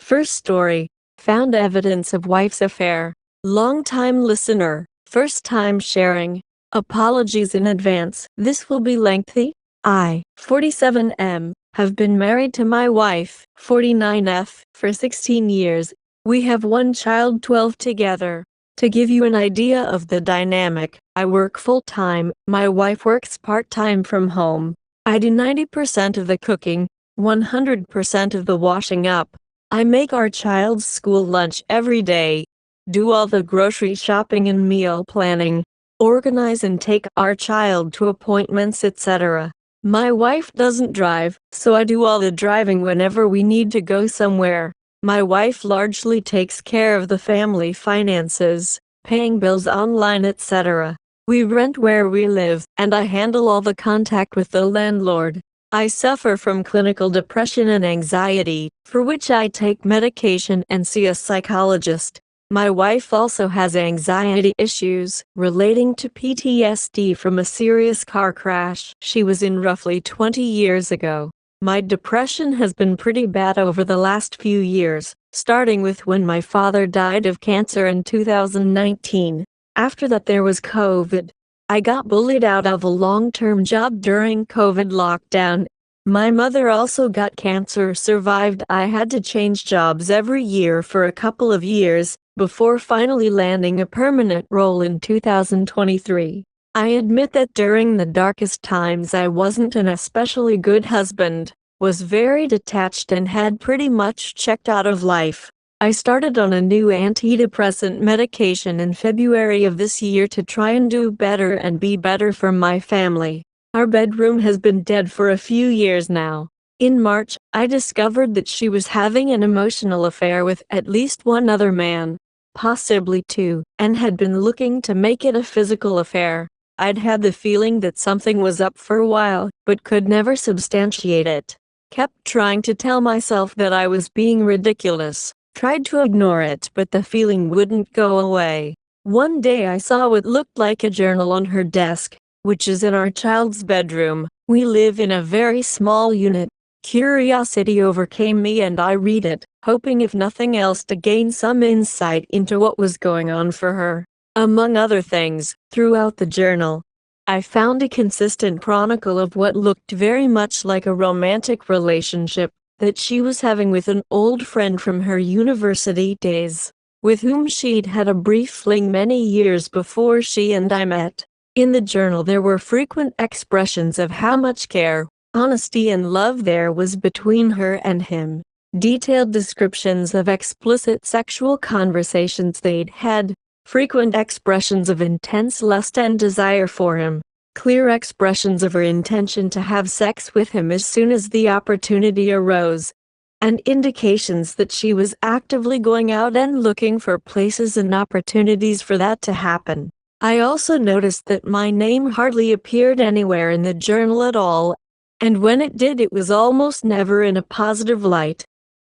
First story. Found evidence of wife's affair. Long-time listener. First time sharing. Apologies in advance. This will be lengthy. I, 47M, have been married to my wife, 49F, for 16 years. We have one child, 12 together. To give you an idea of the dynamic, I work full-time, my wife works part-time from home. I do 90% of the cooking, 100% of the washing up. I make our child's school lunch every day, do all the grocery shopping and meal planning, organize and take our child to appointments, etc. My wife doesn't drive, so I do all the driving whenever we need to go somewhere. My wife largely takes care of the family finances, paying bills online, etc. We rent where we live, and I handle all the contact with the landlord. I suffer from clinical depression and anxiety, for which I take medication and see a psychologist. My wife also has anxiety issues relating to PTSD from a serious car crash she was in roughly 20 years ago. My depression has been pretty bad over the last few years, starting with when my father died of cancer in 2019. After that there was COVID. I got bullied out of a long-term job during COVID lockdown. My mother also got cancer, survived. I had to change jobs every year for a couple of years, before finally landing a permanent role in 2023. I admit that during the darkest times I wasn't an especially good husband, was very detached and had pretty much checked out of life. I started on a new antidepressant medication in February of this year to try and do better and be better for my family. Our bedroom has been dead for a few years now. In March, I discovered that she was having an emotional affair with at least one other man, possibly two, and had been looking to make it a physical affair. I'd had the feeling that something was up for a while, but could never substantiate it. Kept trying to tell myself that I was being ridiculous. Tried to ignore it, but the feeling wouldn't go away. One day I saw what looked like a journal on her desk, which is in our child's bedroom. We live in a very small unit. Curiosity overcame me and I read it, hoping if nothing else to gain some insight into what was going on for her. Among other things, throughout the journal, I found a consistent chronicle of what looked very much like a romantic relationship that she was having with an old friend from her university days, with whom she'd had a brief fling many years before she and I met. In the journal there were frequent expressions of how much care, honesty and love there was between her and him. Detailed descriptions of explicit sexual conversations they'd had, frequent expressions of intense lust and desire for him, clear expressions of her intention to have sex with him as soon as the opportunity arose, and indications that she was actively going out and looking for places and opportunities for that to happen. I also noticed that my name hardly appeared anywhere in the journal at all, and when it did it was almost never in a positive light.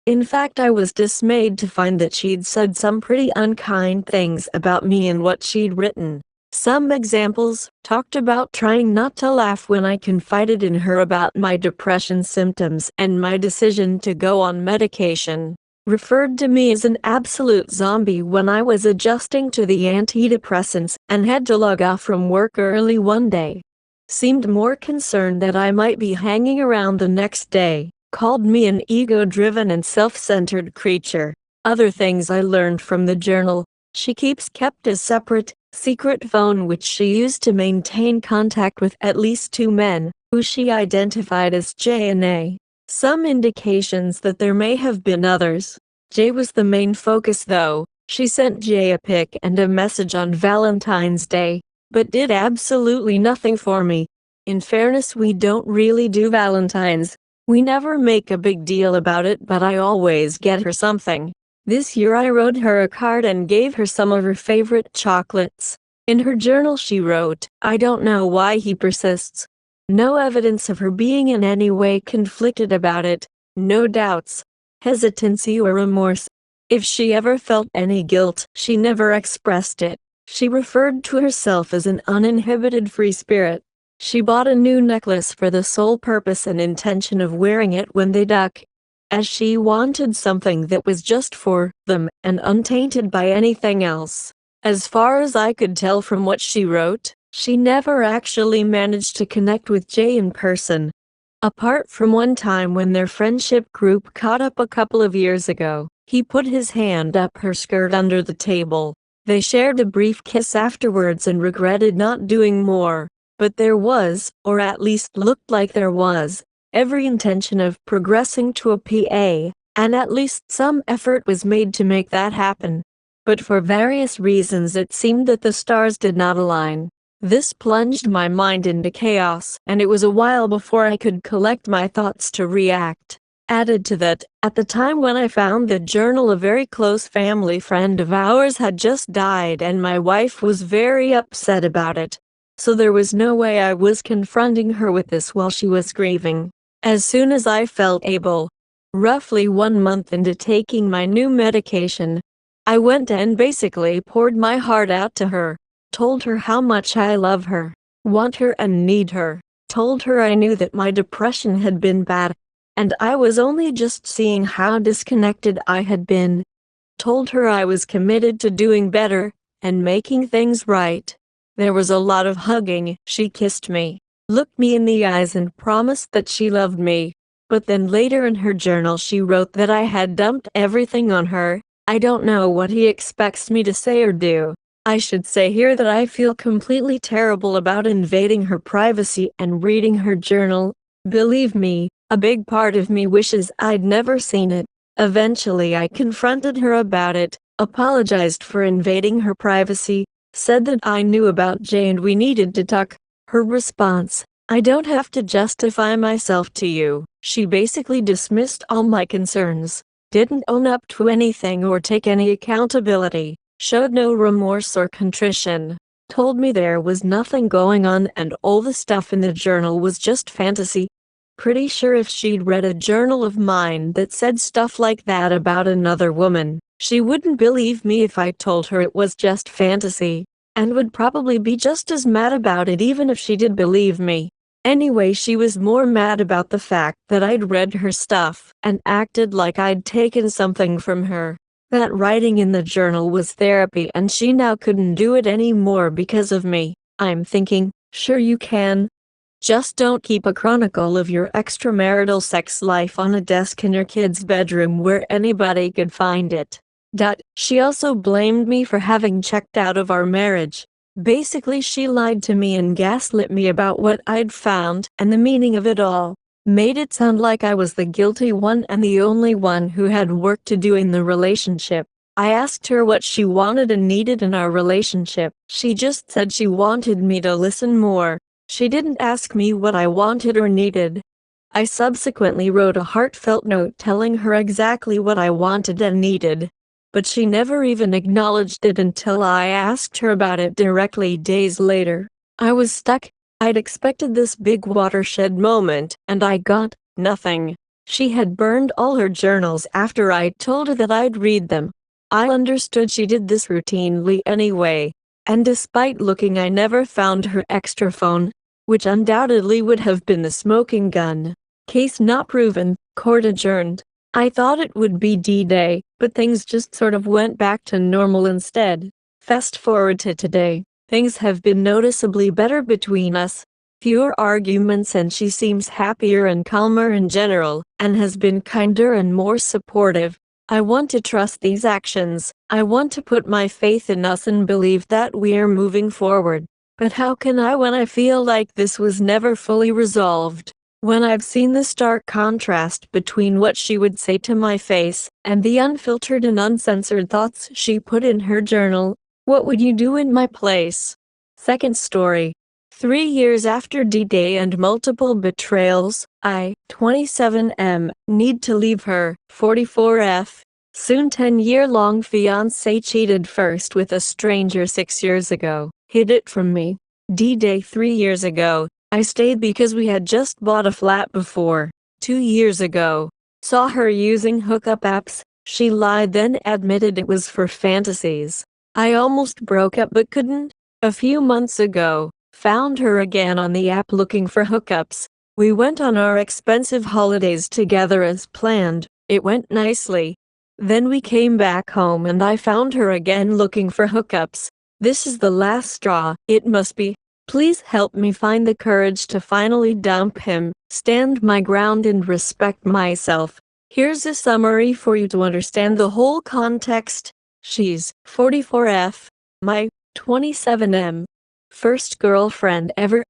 In fact, I was dismayed to find that she'd said some pretty unkind things about me in what she'd written. Some examples: talked about trying not to laugh when I confided in her about my depression symptoms and my decision to go on medication. Referred to me as an absolute zombie when I was adjusting to the antidepressants and had to log off from work early one day. Seemed more concerned that I might be hanging around the next day. Called me an ego-driven and self-centered creature. Other things I learned from the journal: she kept a separate, secret phone which she used to maintain contact with at least two men, who she identified as J and A. Some indications that there may have been others. J was the main focus though. She sent J a pic and a message on Valentine's Day, but did absolutely nothing for me. In fairness, we don't really do Valentines. We never make a big deal about it, but I always get her something. This year I wrote her a card and gave her some of her favorite chocolates. In her journal she wrote, "I don't know why he persists." No evidence of her being in any way conflicted about it. No doubts, hesitancy or remorse. If she ever felt any guilt, she never expressed it. She referred to herself as an uninhibited free spirit. She bought a new necklace for the sole purpose and intention of wearing it when they duck. as she wanted something that was just for them and untainted by anything else. As far as I could tell from what she wrote, she never actually managed to connect with Jay in person. Apart from one time when their friendship group caught up a couple of years ago, he put his hand up her skirt under the table. They shared a brief kiss afterwards and regretted not doing more, but there was, or at least looked like there was, every intention of progressing to a PA, and at least some effort was made to make that happen. But for various reasons it seemed that the stars did not align. This plunged my mind into chaos, and it was a while before I could collect my thoughts to react. Added to that, at the time when I found the journal, a very close family friend of ours had just died and my wife was very upset about it. So there was no way I was confronting her with this while she was grieving. As soon as I felt able, roughly 1 month into taking my new medication, I went and basically poured my heart out to her. Told her how much I love her, want her and need her. Told her I knew that my depression had been bad, and I was only just seeing how disconnected I had been. Told her I was committed to doing better, and making things right. There was a lot of hugging. She kissed me, looked me in the eyes and promised that she loved me. But then later in her journal she wrote that I had dumped everything on her. I don't know what he expects me to say or do. I should say here that I feel completely terrible about invading her privacy and reading her journal. Believe me, a big part of me wishes I'd never seen it. Eventually I confronted her about it, apologized for invading her privacy, said that I knew about Jay and we needed to talk. Her response: "I don't have to justify myself to you." She basically dismissed all my concerns, didn't own up to anything or take any accountability. Showed no remorse or contrition, told me there was nothing going on and all the stuff in the journal was just fantasy. Pretty sure if she'd read a journal of mine that said stuff like that about another woman, she wouldn't believe me if I told her it was just fantasy, and would probably be just as mad about it even if she did believe me. Anyway, she was more mad about the fact that I'd read her stuff and acted like I'd taken something from her. That writing in the journal was therapy and she now couldn't do it anymore because of me. I'm thinking, sure you can. Just don't keep a chronicle of your extramarital sex life on a desk in your kid's bedroom where anybody could find it. She also blamed me for having checked out of our marriage. Basically she lied to me and gaslit me about what I'd found and the meaning of it all. Made it sound like I was the guilty one and the only one who had work to do in the relationship. I asked her what she wanted and needed in our relationship. She just said she wanted me to listen more. She didn't ask me what I wanted or needed. I subsequently wrote a heartfelt note telling her exactly what I wanted and needed, but she never even acknowledged it until I asked her about it directly days later. I was stuck. I'd expected this big watershed moment, and I got nothing. She had burned all her journals after I told her that I'd read them. I understood she did this routinely anyway, and despite looking I never found her extra phone, which undoubtedly would have been the smoking gun. Case not proven, court adjourned. I thought it would be D-Day, but things just sort of went back to normal instead. Fast forward to today. Things have been noticeably better between us. Fewer arguments and she seems happier and calmer in general, and has been kinder and more supportive. I want to trust these actions. I want to put my faith in us and believe that we're moving forward. But how can I when I feel like this was never fully resolved? When I've seen the stark contrast between what she would say to my face and the unfiltered and uncensored thoughts she put in her journal. What would you do in my place? Second story. 3 years after D-Day and multiple betrayals, I, 27M, need to leave her, 44F. Soon 10-year-long fiancé cheated first with a stranger 6 years ago, hid it from me. D-Day 3 years ago, I stayed because we had just bought a flat before. 2 years ago, saw her using hookup apps. She lied then admitted it was for fantasies. I almost broke up but couldn't. A few months ago, found her again on the app looking for hookups. We went on our expensive holidays together as planned. It went nicely. Then we came back home and I found her again looking for hookups. This is the last straw. It must be. Please help me find the courage to finally dump him, stand my ground and respect myself. Here's a summary for you to understand the whole context. She's 44F, my 27M, first girlfriend ever.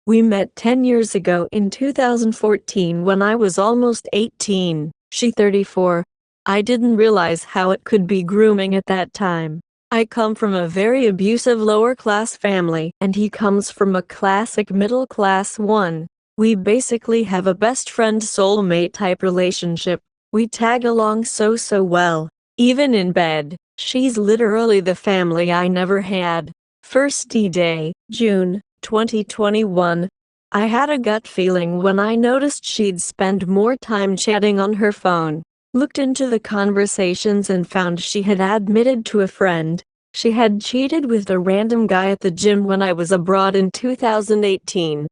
We met 10 years ago in 2014 when I was almost 18, she 34. I didn't realize how it could be grooming at that time. I come from a very abusive lower-class family and he comes from a classic middle-class one. We basically have a best friend soulmate type relationship. We tag along so well. Even in bed, she's literally the family I never had. First D-Day, June 2021. I had a gut feeling when I noticed she'd spend more time chatting on her phone. Looked into the conversations and found she had admitted to a friend she had cheated with a random guy at the gym when I was abroad in 2018.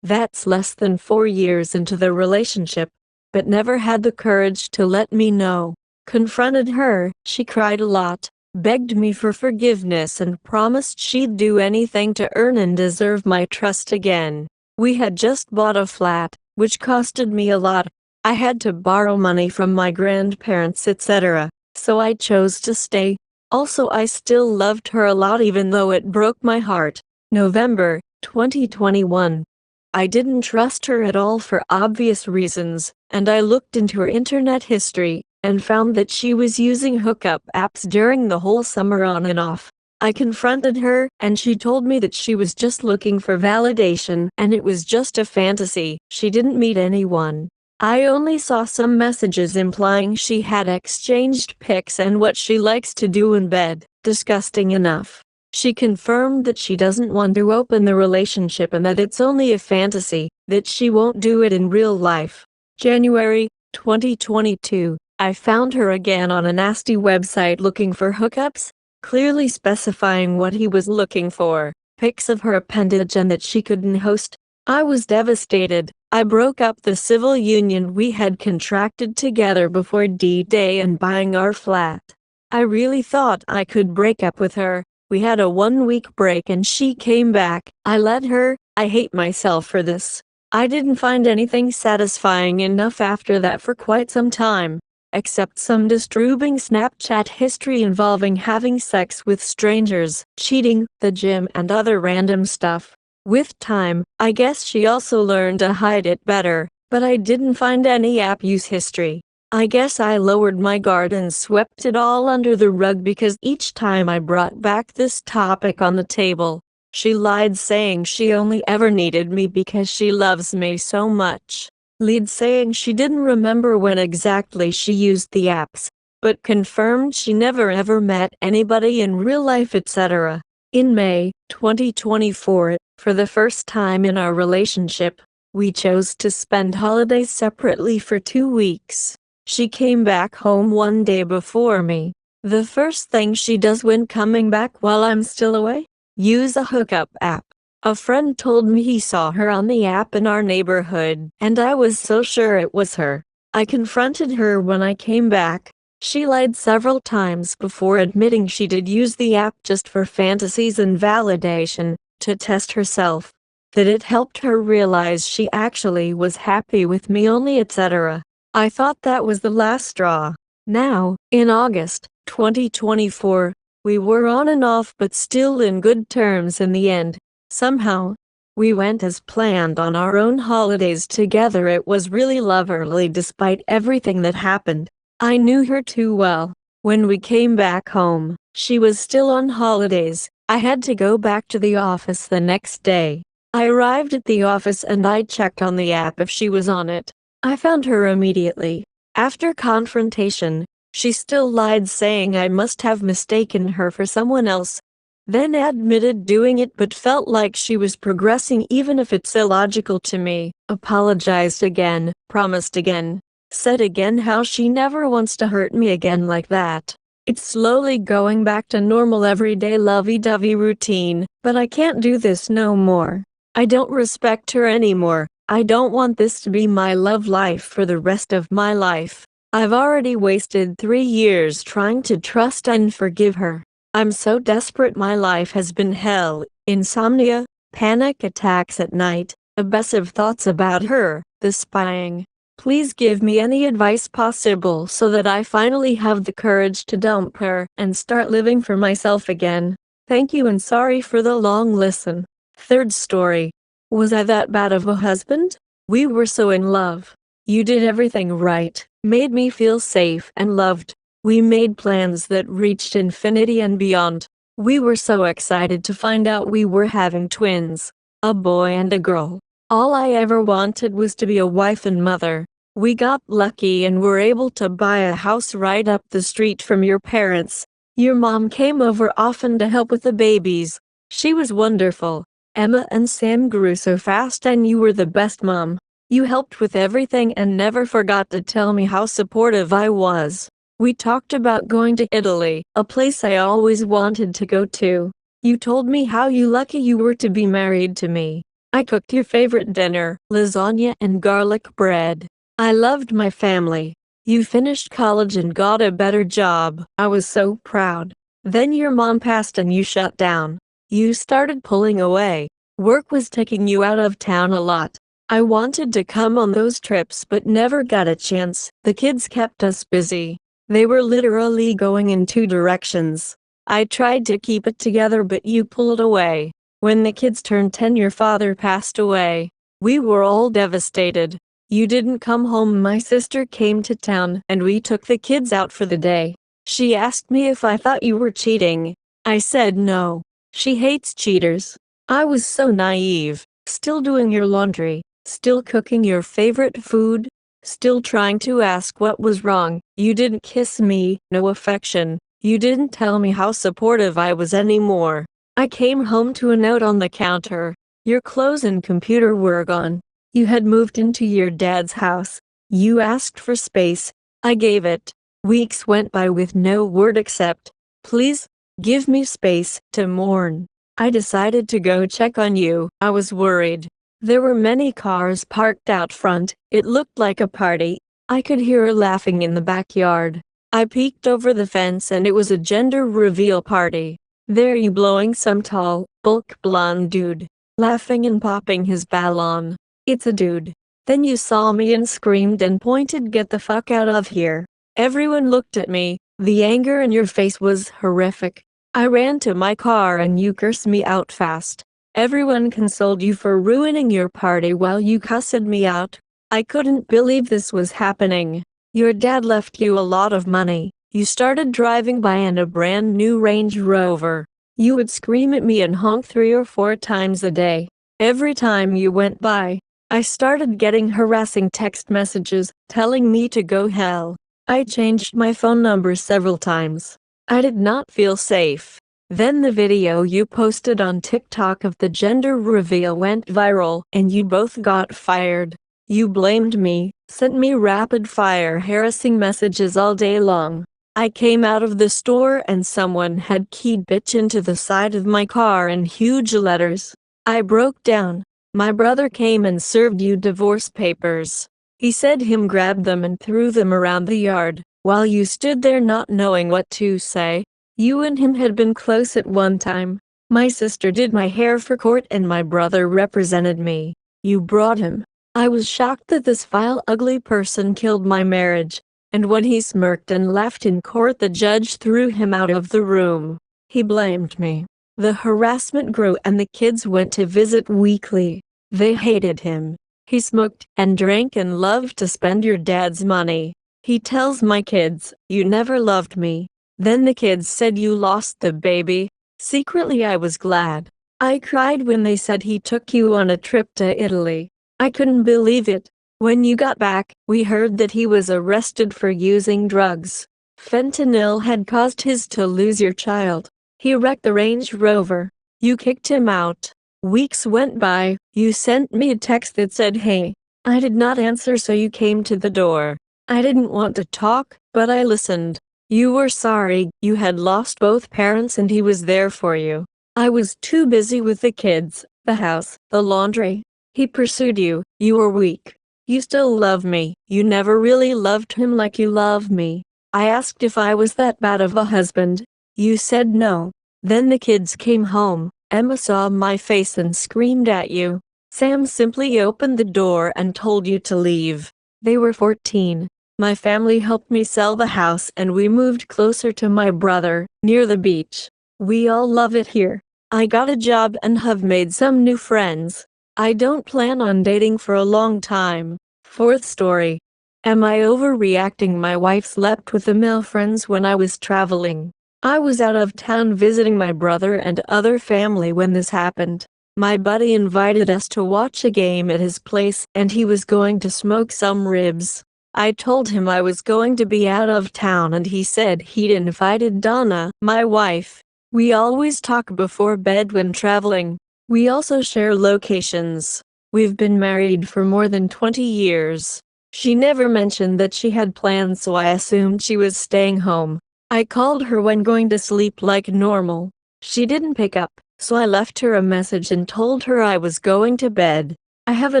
That's less than 4 years into the relationship, but never had the courage to let me know. Confronted her, she cried a lot, begged me for forgiveness and promised she'd do anything to earn and deserve my trust again. We had just bought a flat, which costed me a lot. I had to borrow money from my grandparents etc., so I chose to stay. Also, I still loved her a lot even though it broke my heart. November 2021. I didn't trust her at all for obvious reasons, and I looked into her internet history and found that she was using hookup apps during the whole summer on and off. I confronted her and she told me that she was just looking for validation and it was just a fantasy. She didn't meet anyone. I only saw some messages implying she had exchanged pics and what she likes to do in bed. Disgusting enough. She confirmed that she doesn't want to open the relationship and that it's only a fantasy, that she won't do it in real life. January 2022. I found her again on a nasty website looking for hookups, clearly specifying what he was looking for, pics of her appendage and that she couldn't host. I was devastated. I broke up the civil union we had contracted together before D-Day and buying our flat. I really thought I could break up with her. We had a 1-week break and she came back. I let her. I hate myself for this. I didn't find anything satisfying enough after that for quite some time, except some disturbing Snapchat history involving having sex with strangers, cheating, the gym and other random stuff. With time, I guess she also learned to hide it better, but I didn't find any app use history. I guess I lowered my guard and swept it all under the rug because each time I brought back this topic on the table, she lied saying she only ever needed me because she loves me so much. Lied saying she didn't remember when exactly she used the apps, but confirmed she never ever met anybody in real life etc. In May 2024, for the first time in our relationship, we chose to spend holidays separately for 2 weeks. She came back home one day before me. The first thing she does when coming back while I'm still away? Use a hookup app. A friend told me he saw her on the app in our neighborhood, and I was so sure it was her. I confronted her when I came back. She lied several times before admitting she did use the app just for fantasies and validation, to test herself. That it helped her realize she actually was happy with me only etc. I thought that was the last straw. Now, in August 2024, we were on and off but still in good terms in the end. Somehow, we went as planned on our own holidays together. It was really lovely despite everything that happened. I knew her too well. When we came back home, she was still on holidays. I had to go back to the office the next day. I arrived at the office and I checked on the app if she was on it. I found her immediately. After confrontation, she still lied saying I must have mistaken her for someone else. Then admitted doing it but felt like she was progressing even if it's illogical to me. Apologized again, promised again. Said again how she never wants to hurt me again like that. It's slowly going back to normal everyday lovey-dovey routine, but I can't do this no more. I don't respect her anymore. I don't want this to be my love life for the rest of my life. I've already wasted 3 years trying to trust and forgive her. I'm so desperate. My life has been hell. Insomnia, panic attacks at night, obsessive thoughts about her, the spying. Please give me any advice possible so that I finally have the courage to dump her and start living for myself again. Thank you and sorry for the long listen. Third story. Was I that bad of a husband? We were so in love. You did everything right, made me feel safe and loved. We made plans that reached infinity and beyond. We were so excited to find out we were having twins, a boy and a girl. All I ever wanted was to be a wife and mother. We got lucky and were able to buy a house right up the street from your parents. Your mom came over often to help with the babies. She was wonderful. Emma and Sam grew so fast and you were the best mom. You helped with everything and never forgot to tell me how supportive I was. We talked about going to Italy, a place I always wanted to go to. You told me how lucky you were to be married to me. I cooked your favorite dinner, lasagna and garlic bread. I loved my family. You finished college and got a better job. I was so proud. Then your mom passed and you shut down. You started pulling away. Work was taking you out of town a lot. I wanted to come on those trips but never got a chance. The kids kept us busy. They were literally going in 2 directions. I tried to keep it together but you pulled away. When the kids turned 10, your father passed away. We were all devastated. You didn't come home. My sister came to town and we took the kids out for the day. She asked me if I thought you were cheating. I said no. She hates cheaters. I was so naive. Still doing your laundry, still cooking your favorite food, still trying to ask what was wrong. You didn't kiss me, no affection. You didn't tell me how supportive I was anymore. I came home to a note on the counter. Your clothes and computer were gone. You had moved into your dad's house. You asked for space. I gave it. Weeks went by with no word except, "Please, give me space to mourn." I decided to go check on you. I was worried. There were many cars parked out front. It looked like a party. I could hear her laughing in the backyard. I peeked over the fence and it was a gender reveal party. There you blowing some tall, bulk blonde dude, laughing and popping his ballon. It's a dude. Then you saw me and screamed and pointed, "Get the fuck out of here." Everyone looked at me. The anger in your face was horrific. I ran to my car and you cursed me out fast. Everyone consoled you for ruining your party while you cussed me out. I couldn't believe this was happening. Your dad left you a lot of money. You started driving by in a brand new Range Rover. You would scream at me and honk 3 or 4 times a day. Every time you went by, I started getting harassing text messages telling me to go hell. I changed my phone number several times. I did not feel safe. Then the video you posted on TikTok of the gender reveal went viral and you both got fired. You blamed me, sent me rapid-fire harassing messages all day long. I came out of the store and someone had keyed "bitch" into the side of my car in huge letters. I broke down. My brother came and served you divorce papers. He said him grabbed them and threw them around the yard, while you stood there not knowing what to say. You and him had been close at one time. My sister did my hair for court and my brother represented me. You brought him. I was shocked that this vile, ugly person killed my marriage. And when he smirked and laughed in court, the judge threw him out of the room. He blamed me. The harassment grew and the kids went to visit weekly. They hated him. He smoked and drank and loved to spend your dad's money. He tells my kids, "You never loved me." Then the kids said you lost the baby. Secretly I was glad. I cried when they said he took you on a trip to Italy. I couldn't believe it. When you got back, we heard that he was arrested for using drugs. Fentanyl had caused his to lose your child. He wrecked the Range Rover. You kicked him out. Weeks went by. You sent me a text that said hey. I did not answer, so you came to the door. I didn't want to talk, but I listened. You were sorry. You had lost both parents and he was there for you. I was too busy with the kids, the house, the laundry. He pursued you. You were weak. You still love me. You never really loved him like you love me. I asked if I was that bad of a husband. You said no. Then the kids came home. Emma saw my face and screamed at you. Sam simply opened the door and told you to leave. They were 14. My family helped me sell the house and we moved closer to my brother, near the beach. We all love it here. I got a job and have made some new friends. I don't plan on dating for a long time. Fourth story. Am I overreacting? My wife slept with the male friends when I was traveling. I was out of town visiting my brother and other family when this happened. My buddy invited us to watch a game at his place and he was going to smoke some ribs. I told him I was going to be out of town and he said he'd invited Donna, my wife. We always talk before bed when traveling. We also share locations. We've been married for more than 20 years. She never mentioned that she had plans, so I assumed she was staying home. I called her when going to sleep like normal. She didn't pick up, so I left her a message and told her I was going to bed. I have a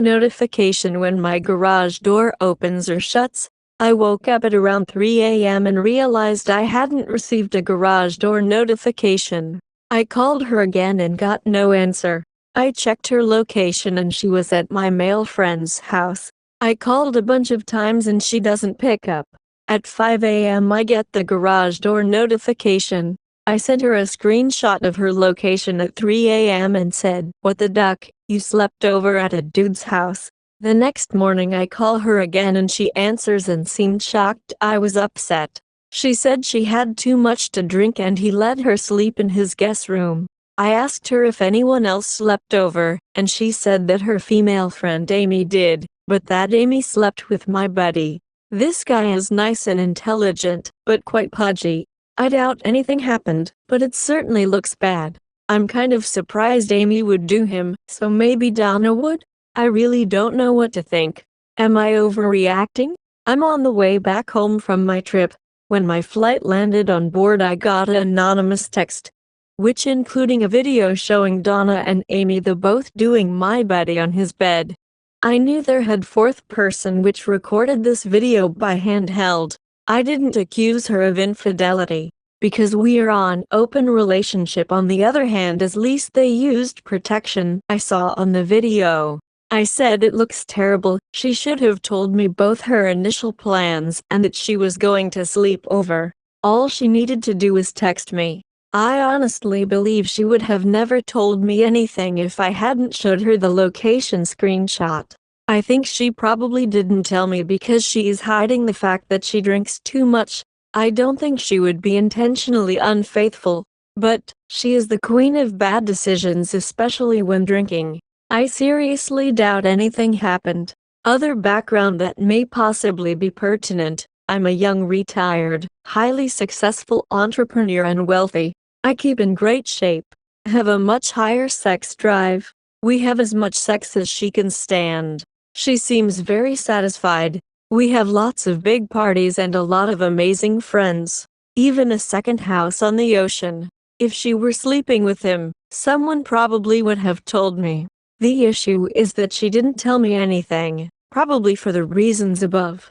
notification when my garage door opens or shuts. I woke up at around 3 a.m. and realized I hadn't received a garage door notification. I called her again and got no answer. I checked her location and she was at my male friend's house. I called a bunch of times and she doesn't pick up. At 5 a.m. I get the garage door notification. I sent her a screenshot of her location at 3 a.m. and said, "What the duck, you slept over at a dude's house." The next morning I call her again and she answers and seemed shocked. I was upset. She said she had too much to drink and he let her sleep in his guest room. I asked her if anyone else slept over, and she said that her female friend Amy did, but that Amy slept with my buddy. This guy is nice and intelligent, but quite pudgy. I doubt anything happened, but it certainly looks bad. I'm kind of surprised Amy would do him, so maybe Donna would? I really don't know what to think. Am I overreacting? I'm on the way back home from my trip. When my flight landed on board I got an anonymous text, which including a video showing Donna and Amy the both doing my buddy on his bed. I knew there had fourth person which recorded this video by handheld. I didn't accuse her of infidelity, because we are on open relationship. On the other hand, at least they used protection. I saw on the video. I said it looks terrible. She should have told me both her initial plans and that she was going to sleep over. All she needed to do was text me. I honestly believe she would have never told me anything if I hadn't showed her the location screenshot. I think she probably didn't tell me because she is hiding the fact that she drinks too much. I don't think she would be intentionally unfaithful, but she is the queen of bad decisions, especially when drinking. I seriously doubt anything happened. Other background that may possibly be pertinent: I'm a young retired, highly successful entrepreneur and wealthy. I keep in great shape, have a much higher sex drive. We have as much sex as she can stand. She seems very satisfied. We have lots of big parties and a lot of amazing friends. Even a second house on the ocean. If she were sleeping with him, someone probably would have told me. The issue is that she didn't tell me anything, probably for the reasons above.